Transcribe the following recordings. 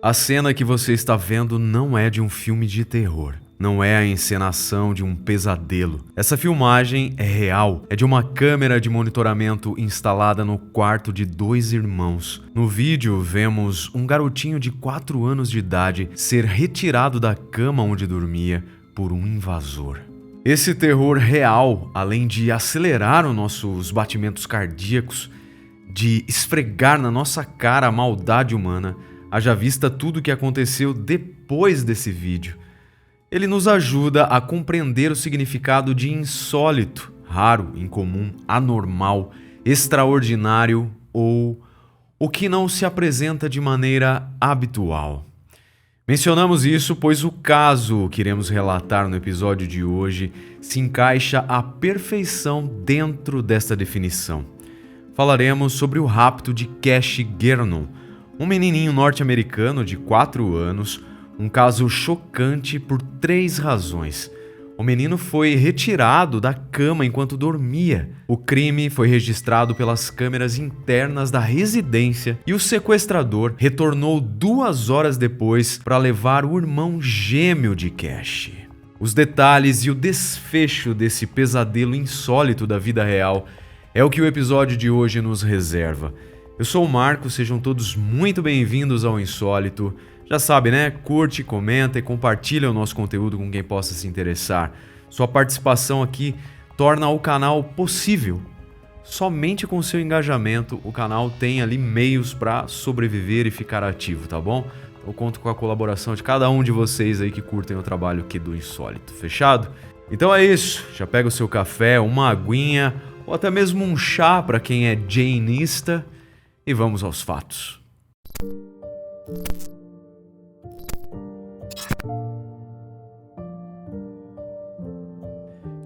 A cena que você está vendo não é de um filme de terror. Não é a encenação de um pesadelo. Essa filmagem é real. É de uma câmera de monitoramento instalada no quarto de dois irmãos. No vídeo, vemos um garotinho de 4 anos de idade ser retirado da cama onde dormia por um invasor. Esse terror real, além de acelerar os nossos batimentos cardíacos, de esfregar na nossa cara a maldade humana, haja vista tudo o que aconteceu depois desse vídeo, ele nos ajuda a compreender o significado de insólito, raro, incomum, anormal, extraordinário ou o que não se apresenta de maneira habitual. Mencionamos isso pois o caso que iremos relatar no episódio de hoje se encaixa à perfeição dentro desta definição. Falaremos sobre o rapto de Cash Gernon, um menininho norte-americano de 4 anos, um caso chocante por 3 razões. O menino foi retirado da cama enquanto dormia. O crime foi registrado pelas câmeras internas da residência e o sequestrador retornou 2 horas depois para levar o irmão gêmeo de Cash. Os detalhes e o desfecho desse pesadelo insólito da vida real é o que o episódio de hoje nos reserva. Eu sou o Marco, sejam todos muito bem-vindos ao Insólito. Já sabe, né? Curte, comenta e compartilha o nosso conteúdo com quem possa se interessar. Sua participação aqui torna o canal possível. Somente com seu engajamento, o canal tem ali meios para sobreviver e ficar ativo, tá bom? Eu conto com a colaboração de cada um de vocês aí que curtem o trabalho aqui do Insólito. Fechado? Então é isso. Já pega o seu café, uma aguinha ou até mesmo um chá para quem é jainista e vamos aos fatos.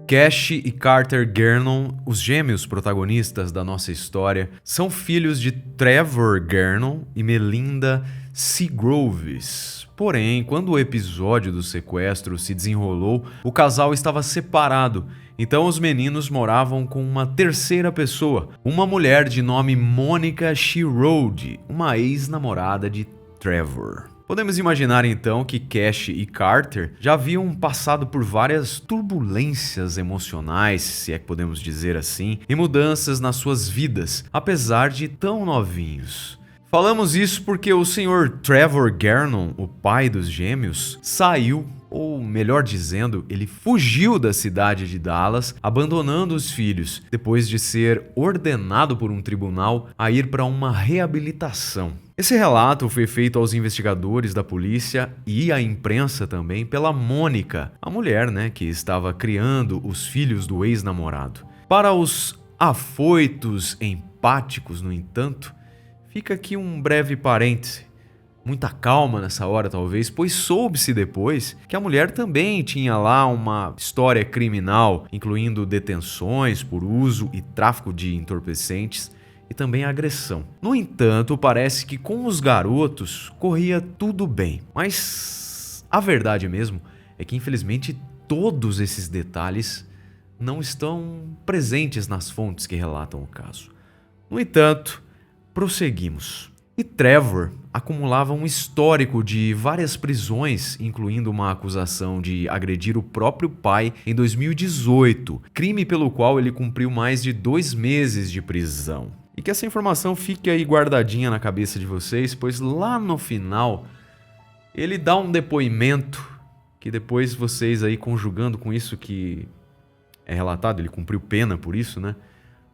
Cash e Carter Gernon, os gêmeos protagonistas da nossa história, são filhos de Trevor Gernon e Melinda Seagroves. Porém, quando o episódio do sequestro se desenrolou, o casal estava separado, então os meninos moravam com uma terceira pessoa, uma mulher de nome Monica Sherrod, uma ex-namorada de Trevor. Podemos imaginar então que Cash e Carter já haviam passado por várias turbulências emocionais, se é que podemos dizer assim, e mudanças nas suas vidas, apesar de tão novinhos. Falamos isso porque o Sr. Trevor Gernon, o pai dos gêmeos, saiu, ou melhor dizendo, ele fugiu da cidade de Dallas, abandonando os filhos, depois de ser ordenado por um tribunal a ir para uma reabilitação. Esse relato foi feito aos investigadores da polícia e à imprensa também pela Mônica, a mulher, que estava criando os filhos do ex-namorado. Para os afoitos empáticos, no entanto, fica aqui um breve parêntese. Muita calma nessa hora talvez, pois soube-se depois que a mulher também tinha lá uma história criminal, incluindo detenções por uso e tráfico de entorpecentes e também agressão. No entanto, parece que com os garotos corria tudo bem, mas a verdade mesmo é que infelizmente todos esses detalhes não estão presentes nas fontes que relatam o caso. No entanto, prosseguimos. E Trevor acumulava um histórico de várias prisões, incluindo uma acusação de agredir o próprio pai em 2018, crime pelo qual ele cumpriu mais de 2 meses de prisão. E que essa informação fique aí guardadinha na cabeça de vocês, pois lá no final ele dá um depoimento que depois vocês aí conjugando com isso que é relatado, ele cumpriu pena por isso,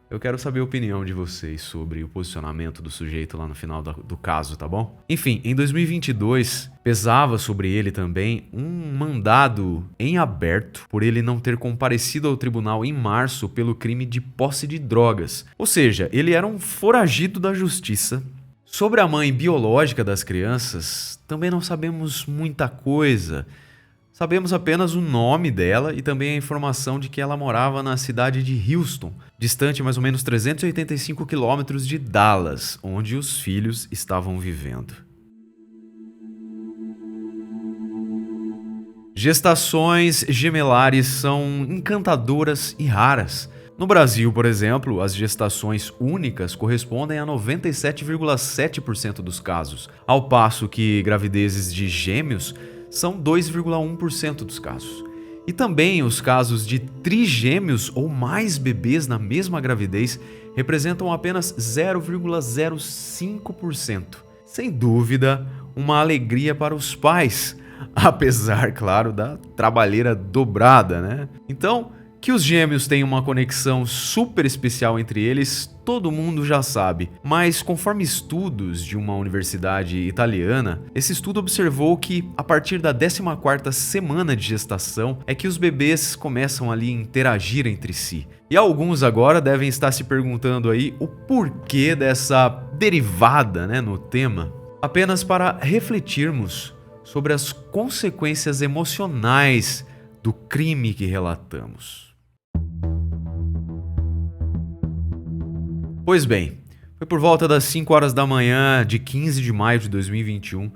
Eu quero saber a opinião de vocês sobre o posicionamento do sujeito lá no final do caso, tá bom? Enfim, em 2022, pesava sobre ele também um mandado em aberto por ele não ter comparecido ao tribunal em março pelo crime de posse de drogas. Ou seja, ele era um foragido da justiça. Sobre a mãe biológica das crianças, também não sabemos muita coisa. Sabemos apenas o nome dela e também a informação de que ela morava na cidade de Houston, distante mais ou menos 385 quilômetros de Dallas, onde os filhos estavam vivendo. Gestações gemelares são encantadoras e raras. No Brasil, por exemplo, as gestações únicas correspondem a 97,7% dos casos, ao passo que gravidezes de gêmeos são 2,1% dos casos. E também os casos de trigêmeos ou mais bebês na mesma gravidez representam apenas 0,05%. Sem dúvida, uma alegria para os pais, apesar, claro, da trabalheira dobrada, né? Então, que os gêmeos têm uma conexão super especial entre eles, todo mundo já sabe. Mas conforme estudos de uma universidade italiana, esse estudo observou que a partir da 14ª semana de gestação é que os bebês começam ali a interagir entre si. E alguns agora devem estar se perguntando aí o porquê dessa derivada, né, no tema, apenas para refletirmos sobre as consequências emocionais do crime que relatamos. Pois bem, foi por volta das 5 horas da manhã de 15 de maio de 2021,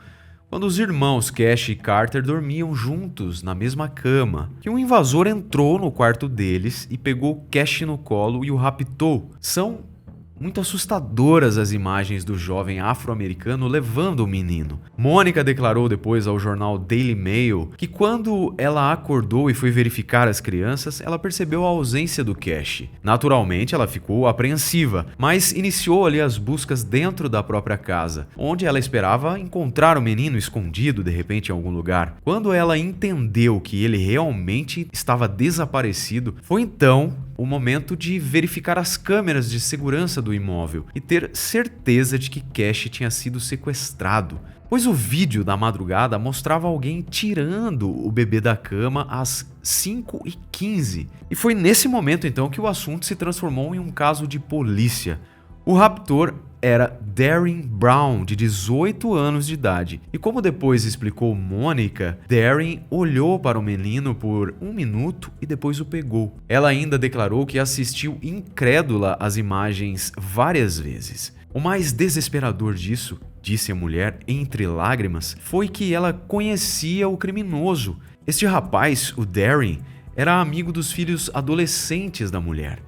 quando os irmãos Cash e Carter dormiam juntos na mesma cama, que um invasor entrou no quarto deles e pegou Cash no colo e o raptou. São muito assustadoras as imagens do jovem afro-americano levando o menino. Mônica declarou depois ao jornal Daily Mail que quando ela acordou e foi verificar as crianças, ela percebeu a ausência do Cash. Naturalmente, ela ficou apreensiva, mas iniciou ali as buscas dentro da própria casa, onde ela esperava encontrar o menino escondido de repente em algum lugar. Quando ela entendeu que ele realmente estava desaparecido, foi então o momento de verificar as câmeras de segurança do imóvel e ter certeza de que Cash tinha sido sequestrado, pois o vídeo da madrugada mostrava alguém tirando o bebê da cama às 5h15. E foi nesse momento então que o assunto se transformou em um caso de polícia. O raptor era Darren Brown, de 18 anos de idade. E como depois explicou Mônica, Darren olhou para o menino por 1 minuto e depois o pegou. Ela ainda declarou que assistiu incrédula às imagens várias vezes. O mais desesperador disso, disse a mulher entre lágrimas, foi que ela conhecia o criminoso. Este rapaz, o Darren, era amigo dos filhos adolescentes da mulher.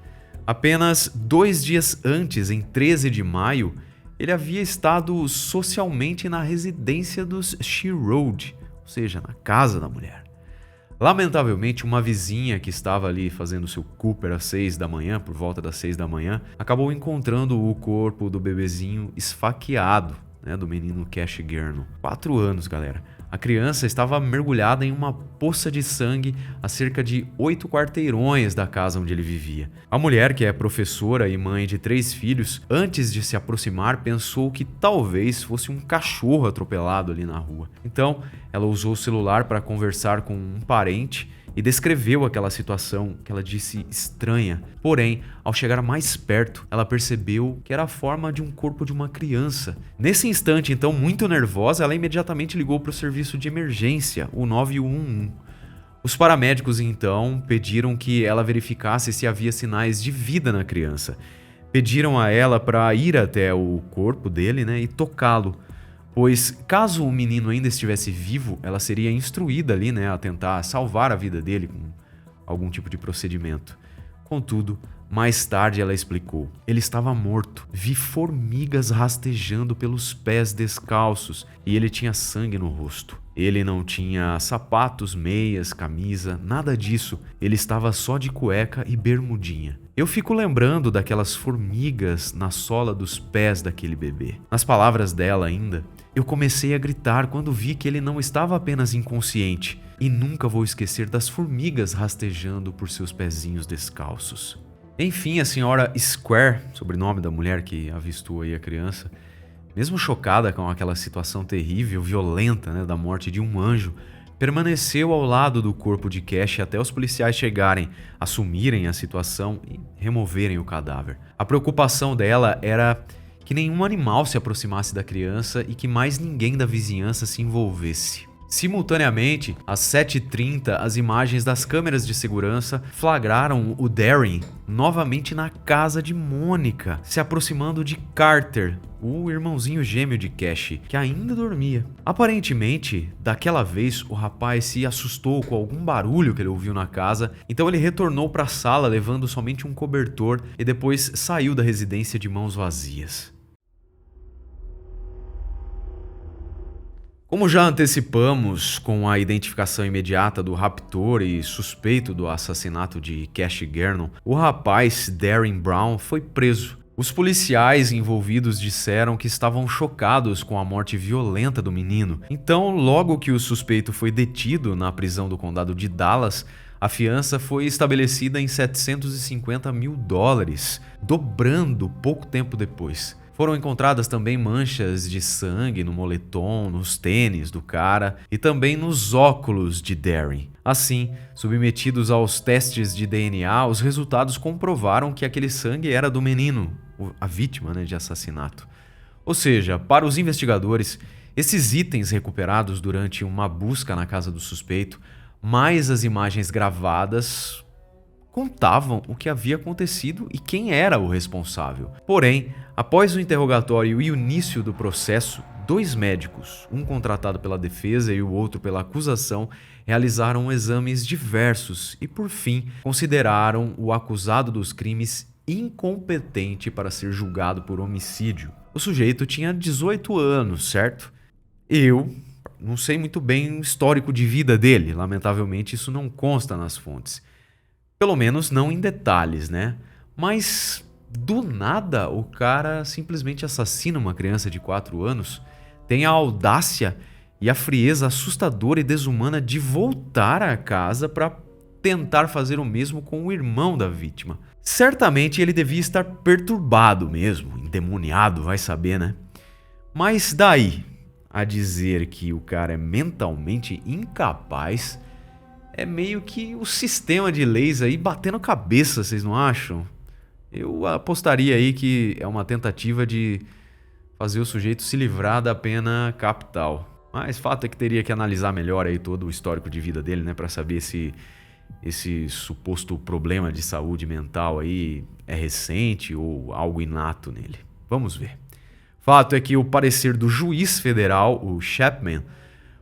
Apenas 2 dias antes, em 13 de maio, ele havia estado socialmente na residência dos Sherrod, ou seja, na casa da mulher. Lamentavelmente, uma vizinha que estava ali fazendo seu Cooper às 6 da manhã, por volta das 6 da manhã, acabou encontrando o corpo do bebezinho esfaqueado, do menino Cash Guerno. 4 anos, galera. A criança estava mergulhada em uma poça de sangue a cerca de 8 quarteirões da casa onde ele vivia. A mulher, que é professora e mãe de 3 filhos, antes de se aproximar, pensou que talvez fosse um cachorro atropelado ali na rua. Então, ela usou o celular para conversar com um parente e descreveu aquela situação que ela disse estranha. Porém, ao chegar mais perto, ela percebeu que era a forma de um corpo de uma criança. Nesse instante, então, muito nervosa, ela imediatamente ligou para o serviço de emergência, o 911. Os paramédicos, então, pediram que ela verificasse se havia sinais de vida na criança. Pediram a ela para ir até o corpo dele, e tocá-lo. Pois, caso o menino ainda estivesse vivo, ela seria instruída ali, a tentar salvar a vida dele com algum tipo de procedimento. Contudo, mais tarde ela explicou: ele estava morto. Vi formigas rastejando pelos pés descalços e ele tinha sangue no rosto. Ele não tinha sapatos, meias, camisa, nada disso. Ele estava só de cueca e bermudinha. Eu fico lembrando daquelas formigas na sola dos pés daquele bebê. Nas palavras dela ainda, eu comecei a gritar quando vi que ele não estava apenas inconsciente. E nunca vou esquecer das formigas rastejando por seus pezinhos descalços. Enfim, a senhora Square, sobrenome da mulher que avistou aí a criança, mesmo chocada com aquela situação terrível, violenta, da morte de um anjo, permaneceu ao lado do corpo de Cash até os policiais chegarem, assumirem a situação e removerem o cadáver. A preocupação dela era que nenhum animal se aproximasse da criança e que mais ninguém da vizinhança se envolvesse. Simultaneamente, às 7h30, as imagens das câmeras de segurança flagraram o Darren novamente na casa de Mônica, se aproximando de Carter, o irmãozinho gêmeo de Cash, que ainda dormia. Aparentemente, daquela vez, o rapaz se assustou com algum barulho que ele ouviu na casa, então ele retornou para a sala levando somente um cobertor e depois saiu da residência de mãos vazias. Como já antecipamos com a identificação imediata do raptor e suspeito do assassinato de Cash Gernon, o rapaz Darren Brown foi preso. Os policiais envolvidos disseram que estavam chocados com a morte violenta do menino. Então, logo que o suspeito foi detido na prisão do condado de Dallas, a fiança foi estabelecida em $750 mil, dobrando pouco tempo depois. Foram encontradas também manchas de sangue no moletom, nos tênis do cara e também nos óculos de Darren. Assim, submetidos aos testes de DNA, os resultados comprovaram que aquele sangue era do menino, a vítima, de assassinato. Ou seja, para os investigadores, esses itens recuperados durante uma busca na casa do suspeito, mais as imagens gravadas, contavam o que havia acontecido e quem era o responsável. Porém, após o interrogatório e o início do processo, 2 médicos, um contratado pela defesa e o outro pela acusação, realizaram exames diversos e, por fim, consideraram o acusado dos crimes incompetente para ser julgado por homicídio. O sujeito tinha 18 anos, certo? Eu não sei muito bem o histórico de vida dele, lamentavelmente isso não consta nas fontes. Pelo menos não em detalhes, né? Mas do nada o cara simplesmente assassina uma criança de 4 anos, tem a audácia e a frieza assustadora e desumana de voltar à casa para tentar fazer o mesmo com o irmão da vítima. Certamente ele devia estar perturbado mesmo, endemoniado, vai saber, né? Mas daí a dizer que o cara é mentalmente incapaz, é meio que o sistema de leis aí batendo cabeça, vocês não acham? Eu apostaria aí que é uma tentativa de fazer o sujeito se livrar da pena capital. Mas fato é que teria que analisar melhor aí todo o histórico de vida dele, né, para saber se esse suposto problema de saúde mental aí é recente ou algo inato nele. Vamos ver. Fato é que o parecer do juiz federal, o Chapman,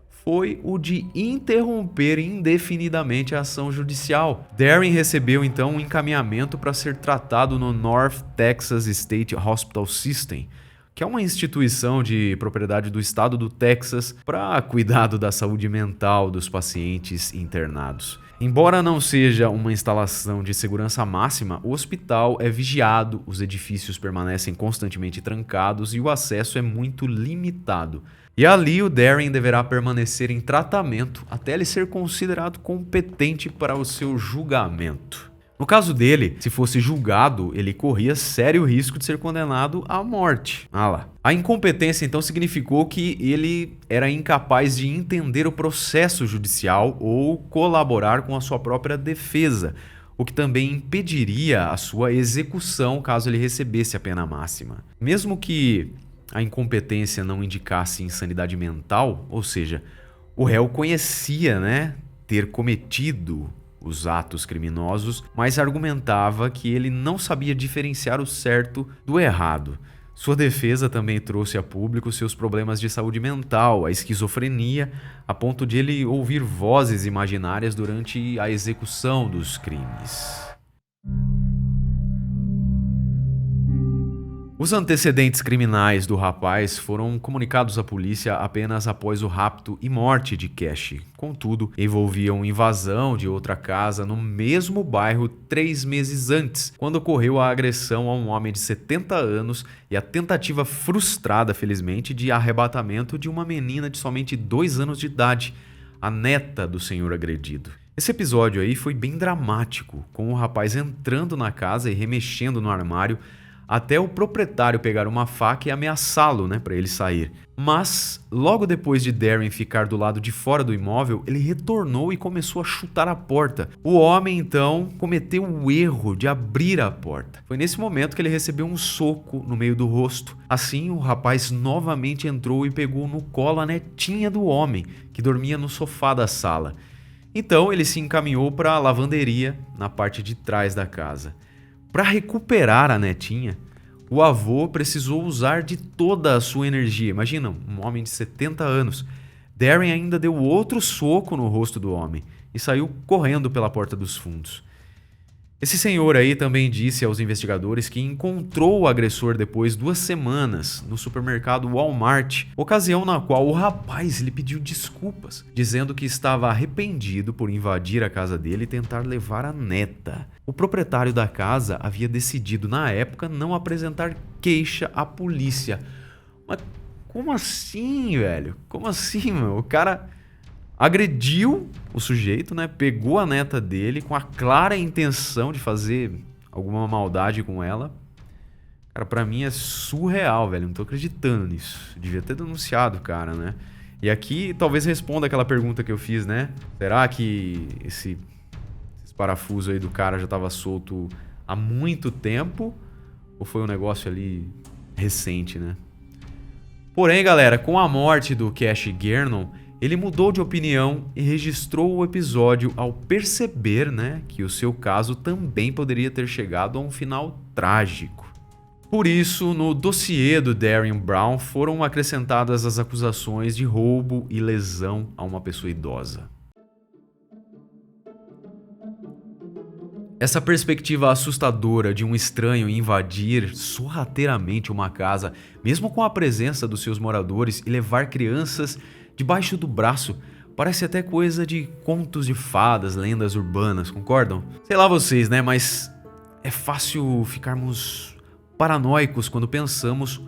foi o de interromper indefinidamente a ação judicial. Darren recebeu então um encaminhamento para ser tratado no North Texas State Hospital System, que é uma instituição de propriedade do estado do Texas para cuidado da saúde mental dos pacientes internados. Embora não seja uma instalação de segurança máxima, o hospital é vigiado, os edifícios permanecem constantemente trancados e o acesso é muito limitado. E ali o Darren deverá permanecer em tratamento até ele ser considerado competente para o seu julgamento. No caso dele, se fosse julgado, ele corria sério risco de ser condenado à morte. Lá. A incompetência então significou que ele era incapaz de entender o processo judicial ou colaborar com a sua própria defesa, o que também impediria a sua execução caso ele recebesse a pena máxima. Mesmo que a incompetência não indicasse insanidade mental, ou seja, o réu conhecia, ter cometido os atos criminosos, mas argumentava que ele não sabia diferenciar o certo do errado. Sua defesa também trouxe a público seus problemas de saúde mental, a esquizofrenia, a ponto de ele ouvir vozes imaginárias durante a execução dos crimes. Os antecedentes criminais do rapaz foram comunicados à polícia apenas após o rapto e morte de Cash. Contudo, envolviam invasão de outra casa no mesmo bairro 3 meses antes, quando ocorreu a agressão a um homem de 70 anos e a tentativa frustrada, felizmente, de arrebatamento de uma menina de somente 2 anos de idade, a neta do senhor agredido. Esse episódio aí foi bem dramático, com o rapaz entrando na casa e remexendo no armário, até o proprietário pegar uma faca e ameaçá-lo, né, para ele sair. Mas, logo depois de Darren ficar do lado de fora do imóvel, ele retornou e começou a chutar a porta. O homem, então, cometeu o erro de abrir a porta. Foi nesse momento que ele recebeu um soco no meio do rosto. Assim, o rapaz novamente entrou e pegou no colo a netinha do homem, que dormia no sofá da sala. Então, ele se encaminhou para a lavanderia, na parte de trás da casa. Para recuperar a netinha, o avô precisou usar de toda a sua energia. Imagina, um homem de 70 anos. Darren ainda deu outro soco no rosto do homem e saiu correndo pela porta dos fundos. Esse senhor aí também disse aos investigadores que encontrou o agressor depois de 2 semanas no supermercado Walmart, ocasião na qual o rapaz lhe pediu desculpas, dizendo que estava arrependido por invadir a casa dele e tentar levar a neta. O proprietário da casa havia decidido na época não apresentar queixa à polícia. Mas como assim, velho? Como assim, meu? O cara agrediu o sujeito, né? Pegou a neta dele com a clara intenção de fazer alguma maldade com ela. Cara, pra mim é surreal, velho. Não tô acreditando nisso. Devia ter denunciado o cara, né? E aqui talvez responda aquela pergunta que eu fiz, né? Será que esse parafuso aí do cara já tava solto há muito tempo? Ou foi um negócio ali recente, né? Porém, galera, com a morte do Cash Gernon, ele mudou de opinião e registrou o episódio ao perceber, né, que o seu caso também poderia ter chegado a um final trágico. Por isso, no dossiê do Darren Brown foram acrescentadas as acusações de roubo e lesão a uma pessoa idosa. Essa perspectiva assustadora de um estranho invadir sorrateiramente uma casa, mesmo com a presença dos seus moradores, e levar crianças debaixo do braço, parece até coisa de contos de fadas, lendas urbanas, concordam? Sei lá vocês, né? Mas é fácil ficarmos paranoicos quando pensamos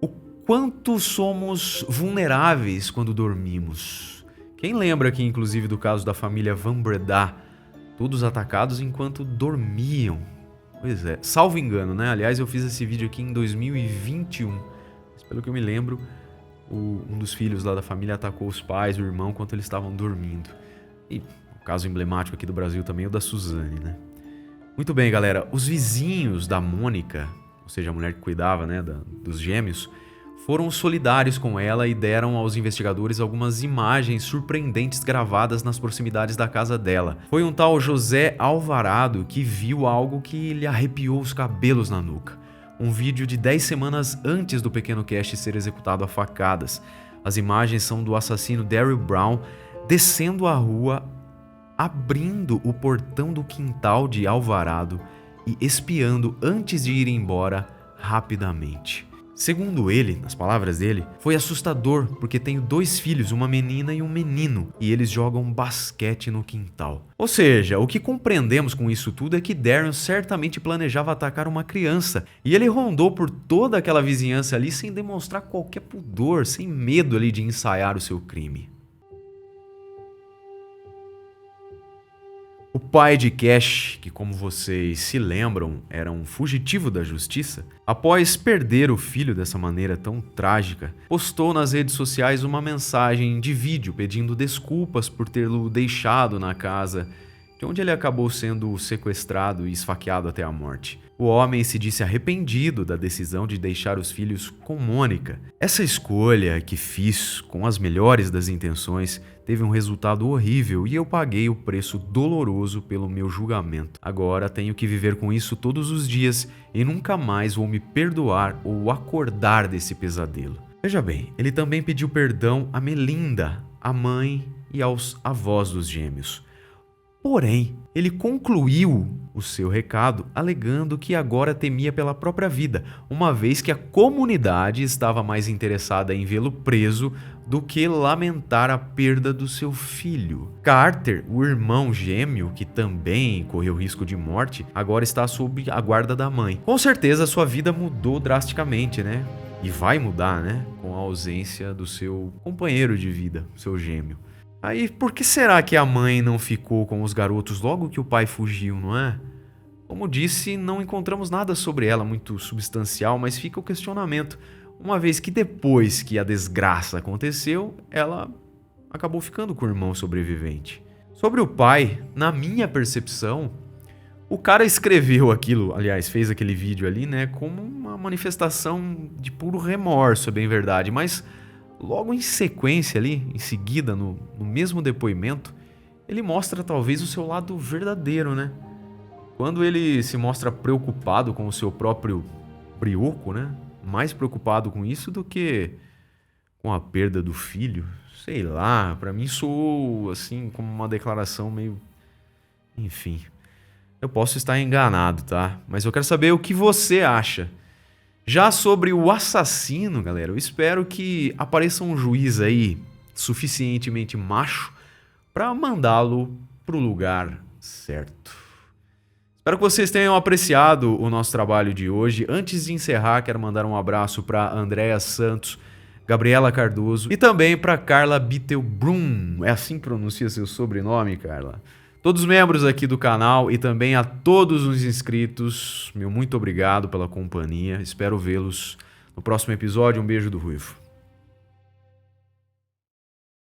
o quanto somos vulneráveis quando dormimos. Quem lembra aqui, inclusive, do caso da família Van Breda, todos atacados enquanto dormiam? Pois é, salvo engano, né? Aliás, eu fiz esse vídeo aqui em 2021, mas pelo que eu me lembro, um dos filhos lá da família atacou os pais, o irmão, enquanto eles estavam dormindo. E o caso emblemático aqui do Brasil também é o da Suzane, né? Muito bem, galera. Os vizinhos da Mônica, ou seja, a mulher que cuidava, né, dos gêmeos, foram solidários com ela e deram aos investigadores algumas imagens surpreendentes gravadas nas proximidades da casa dela. Foi um tal José Alvarado que viu algo que lhe arrepiou os cabelos na nuca. Um vídeo de 10 semanas antes do pequeno Cash ser executado a facadas. As imagens são do assassino Darren Brown descendo a rua, abrindo o portão do quintal de Alvarado e espiando antes de ir embora rapidamente. Segundo ele, nas palavras dele, foi assustador porque tenho 2 filhos, uma menina e um menino, e eles jogam basquete no quintal. Ou seja, o que compreendemos com isso tudo é que Darren certamente planejava atacar uma criança, e ele rondou por toda aquela vizinhança ali sem demonstrar qualquer pudor, sem medo ali de ensaiar o seu crime. O pai de Cash, que como vocês se lembram, era um fugitivo da justiça, após perder o filho dessa maneira tão trágica, postou nas redes sociais uma mensagem de vídeo pedindo desculpas por tê-lo deixado na casa, de onde ele acabou sendo sequestrado e esfaqueado até a morte. O homem se disse arrependido da decisão de deixar os filhos com Mônica. Essa escolha que fiz com as melhores das intenções teve um resultado horrível e eu paguei o preço doloroso pelo meu julgamento. Agora tenho que viver com isso todos os dias e nunca mais vou me perdoar ou acordar desse pesadelo. Veja bem, ele também pediu perdão a Melinda, a mãe e aos avós dos gêmeos. Porém, ele concluiu o seu recado alegando que agora temia pela própria vida, uma vez que a comunidade estava mais interessada em vê-lo preso do que lamentar a perda do seu filho. Carter, o irmão gêmeo, que também correu risco de morte, agora está sob a guarda da mãe. Com certeza sua vida mudou drasticamente, né? E vai mudar, né? Com a ausência do seu companheiro de vida, seu gêmeo. Aí, por que será que a mãe não ficou com os garotos logo que o pai fugiu, não é? Como disse, não encontramos nada sobre ela muito substancial, mas fica o questionamento, uma vez que depois que a desgraça aconteceu, ela acabou ficando com o irmão sobrevivente. Sobre o pai, na minha percepção, o cara escreveu aquilo, aliás, fez aquele vídeo ali, né, como uma manifestação de puro remorso, é bem verdade, mas logo em sequência ali, em seguida, no mesmo depoimento, ele mostra talvez o seu lado verdadeiro, né? Quando ele se mostra preocupado com o seu próprio brioco, né? Mais preocupado com isso do que com a perda do filho. Sei lá, pra mim soou assim como uma declaração meio... Enfim, eu posso estar enganado, tá? Mas eu quero saber o que você acha. Já sobre o assassino, galera, eu espero que apareça um juiz aí suficientemente macho pra mandá-lo pro lugar certo. Espero que vocês tenham apreciado o nosso trabalho de hoje. Antes de encerrar, quero mandar um abraço para Andréa Santos, Gabriela Cardoso e também para Carla Bittelbrum. É assim que pronuncia seu sobrenome, Carla? Todos os membros aqui do canal e também a todos os inscritos, meu muito obrigado pela companhia. Espero vê-los no próximo episódio. Um beijo do Ruivo.